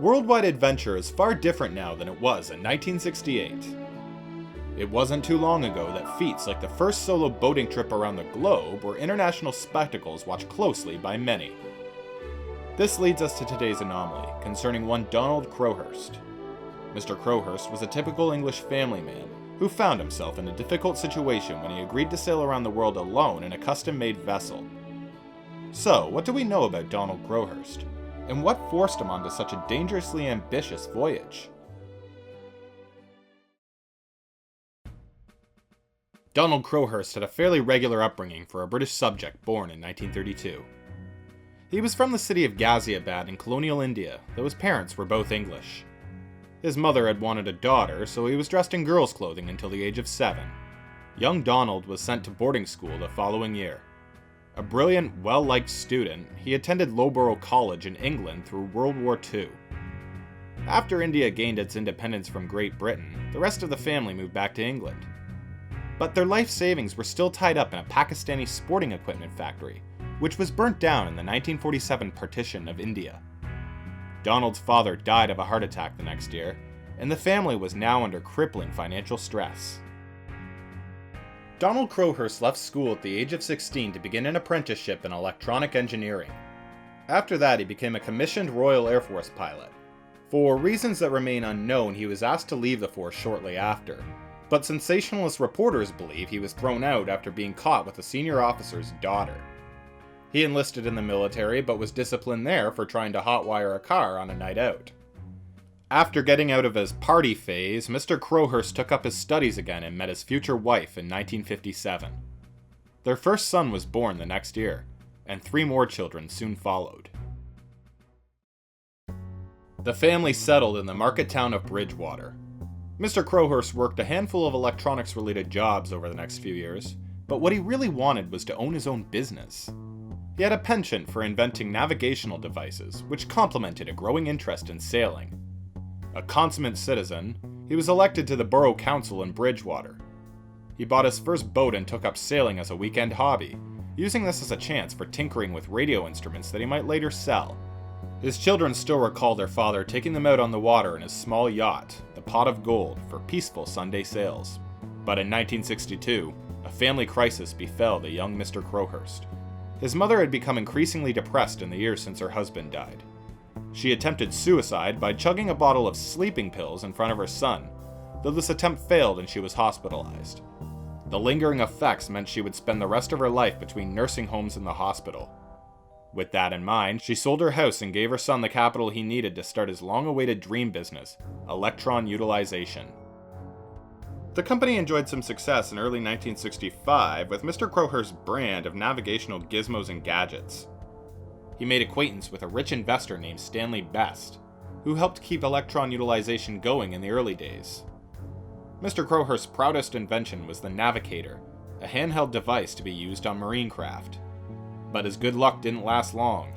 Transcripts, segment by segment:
worldwide adventure is far different now than it was in 1968. It wasn't too long ago that feats like the first solo boating trip around the globe were international spectacles watched closely by many. This leads us to today's anomaly, concerning one Donald Crowhurst. Mr. Crowhurst was a typical English family man who found himself in a difficult situation when he agreed to sail around the world alone in a custom-made vessel. So, what do we know about Donald Crowhurst? And what forced him onto such a dangerously ambitious voyage? Donald Crowhurst had a fairly regular upbringing for a British subject born in 1932. He was from the city of Ghaziabad in colonial India, though his parents were both English. His mother had wanted a daughter, so he was dressed in girls' clothing until the age of 7. Young Donald was sent to boarding school the following year. A brilliant, well-liked student, he attended Loughborough College in England through World War II. After India gained its independence from Great Britain, the rest of the family moved back to England. But their life savings were still tied up in a Pakistani sporting equipment factory, which was burnt down in the 1947 partition of India. Donald's father died of a heart attack the next year, and the family was now under crippling financial stress. Donald Crowhurst left school at the age of 16 to begin an apprenticeship in electronic engineering. After that, he became a commissioned Royal Air Force pilot. For reasons that remain unknown, he was asked to leave the force shortly after, but sensationalist reporters believe he was thrown out after being caught with a senior officer's daughter. He enlisted in the military, but was disciplined there for trying to hotwire a car on a night out. After getting out of his party phase, Mr. Crowhurst took up his studies again and met his future wife in 1957. Their first son was born the next year, and 3 more children soon followed. The family settled in the market town of Bridgewater. Mr. Crowhurst worked a handful of electronics-related jobs over the next few years, but what he really wanted was to own his own business. He had a penchant for inventing navigational devices, which complemented a growing interest in sailing. A consummate citizen, he was elected to the borough council in Bridgewater. He bought his first boat and took up sailing as a weekend hobby, using this as a chance for tinkering with radio instruments that he might later sell. His children still recall their father taking them out on the water in his small yacht, the Pot of Gold, for peaceful Sunday sails. But in 1962, a family crisis befell the young Mr. Crowhurst. His mother had become increasingly depressed in the years since her husband died. She attempted suicide by chugging a bottle of sleeping pills in front of her son, though this attempt failed and she was hospitalized. The lingering effects meant she would spend the rest of her life between nursing homes and the hospital. With that in mind, she sold her house and gave her son the capital he needed to start his long-awaited dream business, electron utilization. The company enjoyed some success in early 1965 with Mr. Crowhurst's brand of navigational gizmos and gadgets. He made acquaintance with a rich investor named Stanley Best, who helped keep electron utilization going in the early days. Mr. Crowhurst's proudest invention was the Navigator, a handheld device to be used on marine craft. But his good luck didn't last long.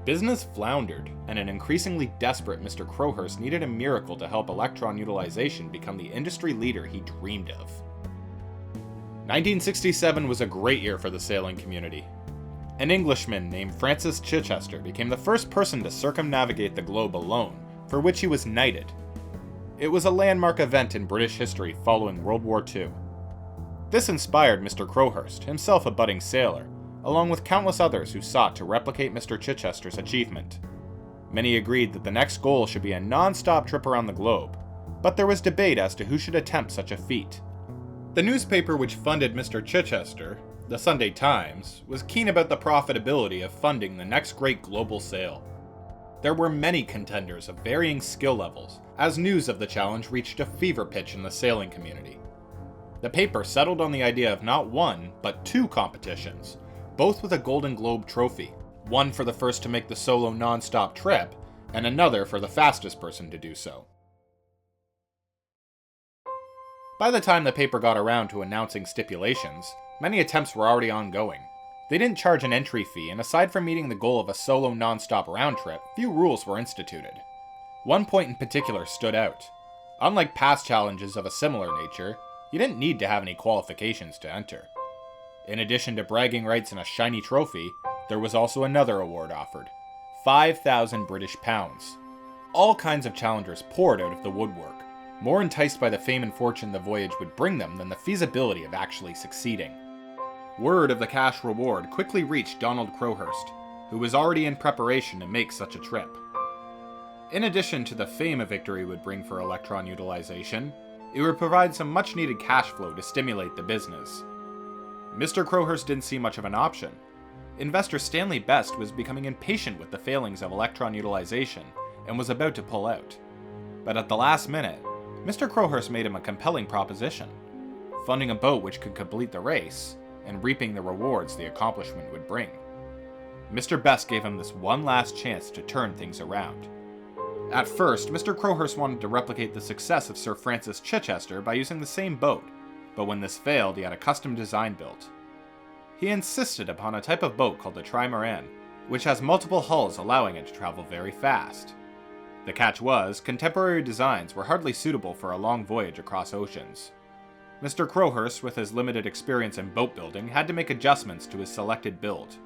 Business floundered, and an increasingly desperate Mr. Crowhurst needed a miracle to help electron utilization become the industry leader he dreamed of. 1967 was a great year for the sailing community. An Englishman named Francis Chichester became the first person to circumnavigate the globe alone, for which he was knighted. It was a landmark event in British history following World War II. This inspired Mr. Crowhurst, himself a budding sailor, along with countless others who sought to replicate Mr. Chichester's achievement. Many agreed that the next goal should be a non-stop trip around the globe, but there was debate as to who should attempt such a feat. The newspaper which funded Mr. Chichester, the Sunday Times, was keen about the profitability of funding the next great global sail. There were many contenders of varying skill levels, as news of the challenge reached a fever pitch in the sailing community. The paper settled on the idea of not one, but 2 competitions, both with a Golden Globe trophy, one for the first to make the solo non-stop trip, and another for the fastest person to do so. By the time the paper got around to announcing stipulations, many attempts were already ongoing. They didn't charge an entry fee, and aside from meeting the goal of a solo non-stop round trip, few rules were instituted. One point in particular stood out. Unlike past challenges of a similar nature, you didn't need to have any qualifications to enter. In addition to bragging rights and a shiny trophy, there was also another award offered, 5,000 British pounds. All kinds of challengers poured out of the woodwork, more enticed by the fame and fortune the voyage would bring them than the feasibility of actually succeeding. Word of the cash reward quickly reached Donald Crowhurst, who was already in preparation to make such a trip. In addition to the fame a victory would bring for electron utilization, it would provide some much-needed cash flow to stimulate the business. Mr. Crowhurst didn't see much of an option. Investor Stanley Best was becoming impatient with the failings of electron utilization and was about to pull out. But at the last minute, Mr. Crowhurst made him a compelling proposition, funding a boat which could complete the race and reaping the rewards the accomplishment would bring. Mr. Best gave him this one last chance to turn things around. At first, Mr. Crowhurst wanted to replicate the success of Sir Francis Chichester by using the same boat, but when this failed, he had a custom design built. He insisted upon a type of boat called the trimaran, which has multiple hulls allowing it to travel very fast. The catch was, contemporary designs were hardly suitable for a long voyage across oceans. Mr. Crowhurst, with his limited experience in boat building, had to make adjustments to his selected build.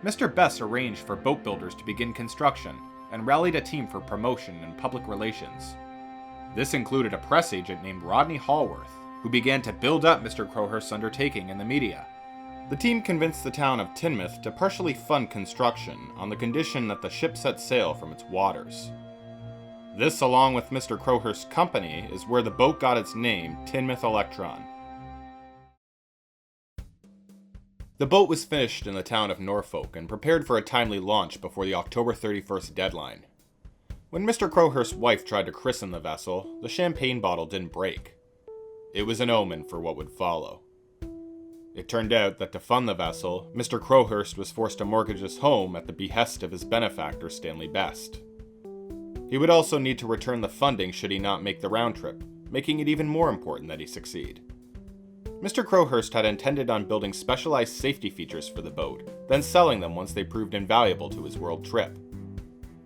Mr. Best arranged for boat builders to begin construction, and rallied a team for promotion and public relations. This included a press agent named Rodney Hallworth, who began to build up Mr. Crowhurst's undertaking in the media. The team convinced the town of Teignmouth to partially fund construction on the condition that the ship set sail from its waters. This, along with Mr. Crowhurst's company, is where the boat got its name, Teignmouth Electron. The boat was finished in the town of Norfolk and prepared for a timely launch before the October 31st deadline. When Mr. Crowhurst's wife tried to christen the vessel, the champagne bottle didn't break. It was an omen for what would follow. It turned out that to fund the vessel, Mr. Crowhurst was forced to mortgage his home at the behest of his benefactor Stanley Best. He would also need to return the funding should he not make the round trip, making it even more important that he succeed. Mr. Crowhurst had intended on building specialized safety features for the boat, then selling them once they proved invaluable to his world trip.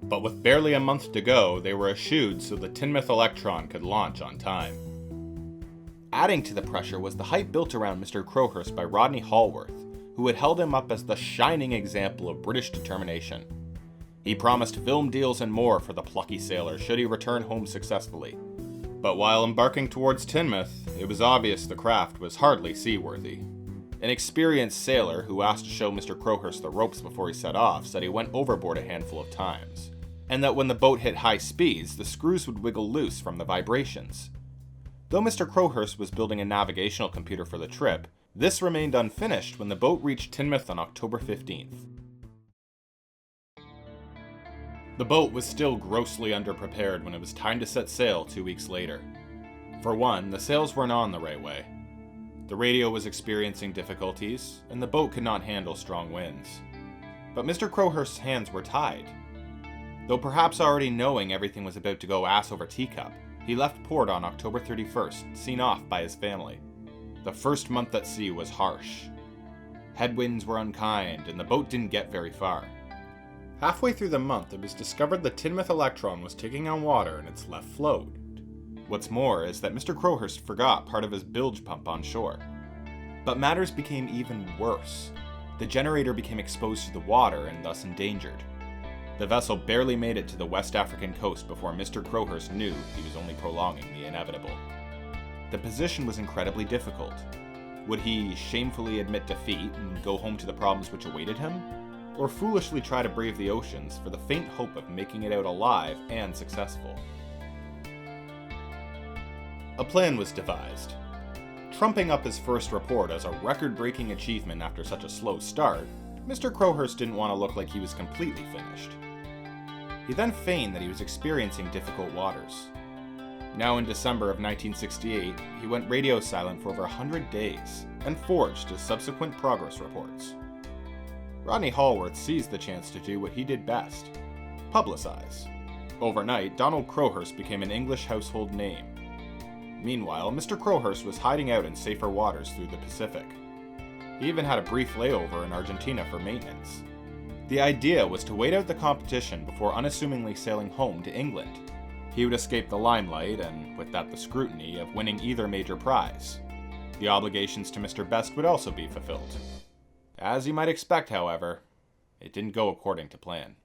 But with barely a month to go, they were eschewed so the Teignmouth Electron could launch on time. Adding to the pressure was the hype built around Mr. Crowhurst by Rodney Hallworth, who had held him up as the shining example of British determination. He promised film deals and more for the plucky sailor should he return home successfully. But while embarking towards Teignmouth, it was obvious the craft was hardly seaworthy. An experienced sailor who asked to show Mr. Crowhurst the ropes before he set off said he went overboard a handful of times, and that when the boat hit high speeds, the screws would wiggle loose from the vibrations. Though Mr. Crowhurst was building a navigational computer for the trip, this remained unfinished when the boat reached Teignmouth on October 15th. The boat was still grossly underprepared when it was time to set sail 2 weeks later. For one, the sails weren't on the right way. The radio was experiencing difficulties, and the boat could not handle strong winds. But Mr. Crowhurst's hands were tied. Though perhaps already knowing everything was about to go ass over teacup, he left port on October 31st, seen off by his family. The first month at sea was harsh. Headwinds were unkind, and the boat didn't get very far. Halfway through the month, it was discovered the Teignmouth Electron was taking on water in its left float. What's more is that Mr. Crowhurst forgot part of his bilge pump on shore. But matters became even worse. The generator became exposed to the water and thus endangered. The vessel barely made it to the West African coast before Mr. Crowhurst knew he was only prolonging the inevitable. The position was incredibly difficult. Would he shamefully admit defeat and go home to the problems which awaited him? Or foolishly try to brave the oceans for the faint hope of making it out alive and successful? A plan was devised. Trumping up his first report as a record-breaking achievement after such a slow start, Mr. Crowhurst didn't want to look like he was completely finished. He then feigned that he was experiencing difficult waters. Now in December of 1968, he went radio silent for over 100 days and forged his subsequent progress reports. Rodney Hallworth seized the chance to do what he did best: publicize. Overnight, Donald Crowhurst became an English household name. Meanwhile, Mr. Crowhurst was hiding out in safer waters through the Pacific. He even had a brief layover in Argentina for maintenance. The idea was to wait out the competition before unassumingly sailing home to England. He would escape the limelight and, with that, the scrutiny of winning either major prize. The obligations to Mr. Best would also be fulfilled. As you might expect, however, it didn't go according to plan.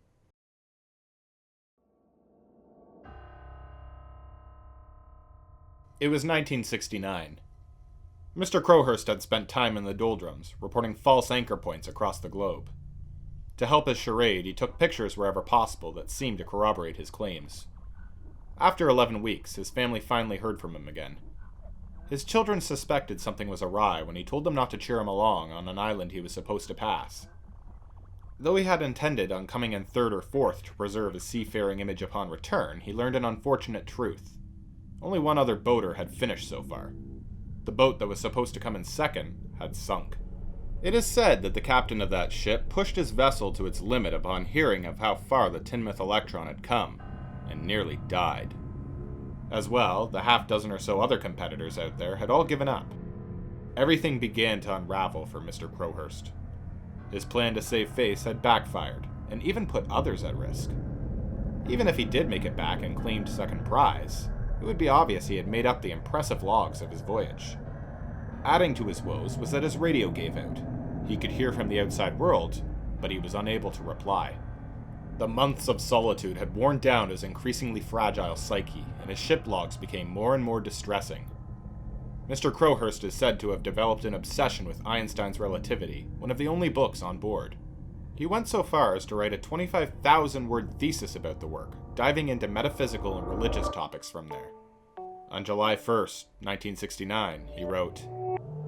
It was 1969. Mr. Crowhurst had spent time in the doldrums, reporting false anchor points across the globe. To help his charade, he took pictures wherever possible that seemed to corroborate his claims. After 11 weeks, his family finally heard from him again. His children suspected something was awry when he told them not to cheer him along on an island he was supposed to pass. Though he had intended on coming in third or fourth to preserve his seafaring image upon return, he learned an unfortunate truth. Only one other boater had finished so far. The boat that was supposed to come in second had sunk. It is said that the captain of that ship pushed his vessel to its limit upon hearing of how far the Tinmouth Electron had come, and nearly died. As well, the half-dozen or so other competitors out there had all given up. Everything began to unravel for Mr. Crowhurst. His plan to save face had backfired, and even put others at risk. Even if he did make it back and claimed second prize, it would be obvious he had made up the impressive logs of his voyage. Adding to his woes was that his radio gave out. He could hear from the outside world, but he was unable to reply. The months of solitude had worn down his increasingly fragile psyche, and his ship logs became more and more distressing. Mr. Crowhurst is said to have developed an obsession with Einstein's relativity, one of the only books on board. He went so far as to write a 25,000-word thesis about the work, diving into metaphysical and religious topics from there. On July 1st, 1969, he wrote,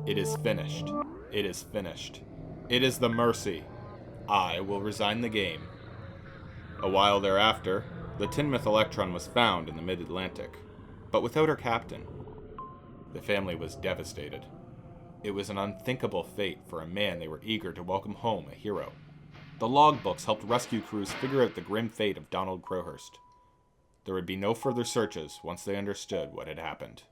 "It is finished. It is finished. It is the Mercy. I will resign the game." A while thereafter, the Tinmouth Electron was found in the mid-Atlantic, but without her captain. The family was devastated. It was an unthinkable fate for a man they were eager to welcome home a hero. The logbooks helped rescue crews figure out the grim fate of Donald Crowhurst. There would be no further searches once they understood what had happened.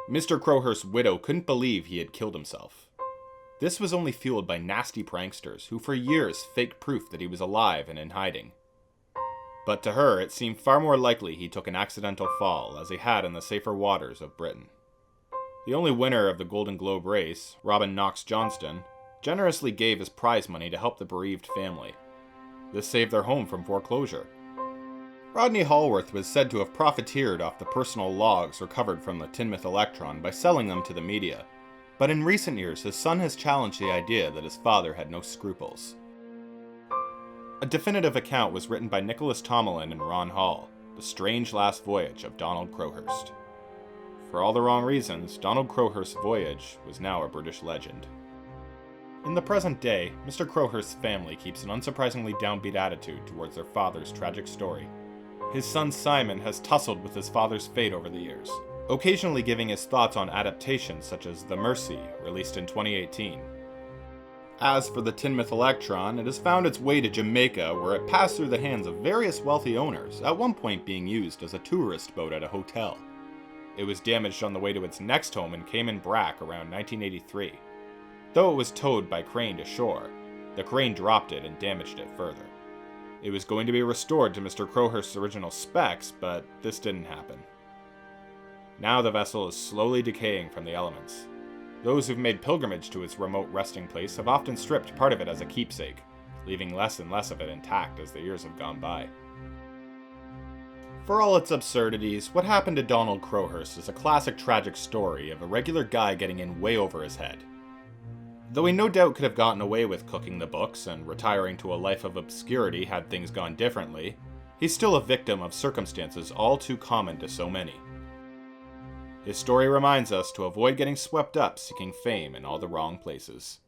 Mr. Crowhurst's widow couldn't believe he had killed himself. This was only fueled by nasty pranksters who for years faked proof that he was alive and in hiding. But to her, it seemed far more likely he took an accidental fall, as he had in the safer waters of Britain. The only winner of the Golden Globe race, Robin Knox-Johnston, generously gave his prize money to help the bereaved family. This saved their home from foreclosure. Rodney Hallworth was said to have profiteered off the personal logs recovered from the Tinmouth Electron by selling them to the media. But in recent years, his son has challenged the idea that his father had no scruples. A definitive account was written by Nicholas Tomlin and Ron Hall, The Strange Last Voyage of Donald Crowhurst. For all the wrong reasons, Donald Crowhurst's voyage was now a British legend. In the present day, Mr. Crowhurst's family keeps an unsurprisingly downbeat attitude towards their father's tragic story. His son Simon has tussled with his father's fate over the years, occasionally giving his thoughts on adaptations such as The Mercy, released in 2018. As for the Tinmouth Electron, it has found its way to Jamaica, where it passed through the hands of various wealthy owners, at one point being used as a tourist boat at a hotel. It was damaged on the way to its next home in Cayman Brac around 1983. Though it was towed by crane to shore, the crane dropped it and damaged it further. It was going to be restored to Mr. Crowhurst's original specs, but this didn't happen. Now the vessel is slowly decaying from the elements. Those who've made pilgrimage to its remote resting place have often stripped part of it as a keepsake, leaving less and less of it intact as the years have gone by. For all its absurdities, what happened to Donald Crowhurst is a classic tragic story of a regular guy getting in way over his head. Though he no doubt could have gotten away with cooking the books and retiring to a life of obscurity had things gone differently, he's still a victim of circumstances all too common to so many. His story reminds us to avoid getting swept up seeking fame in all the wrong places.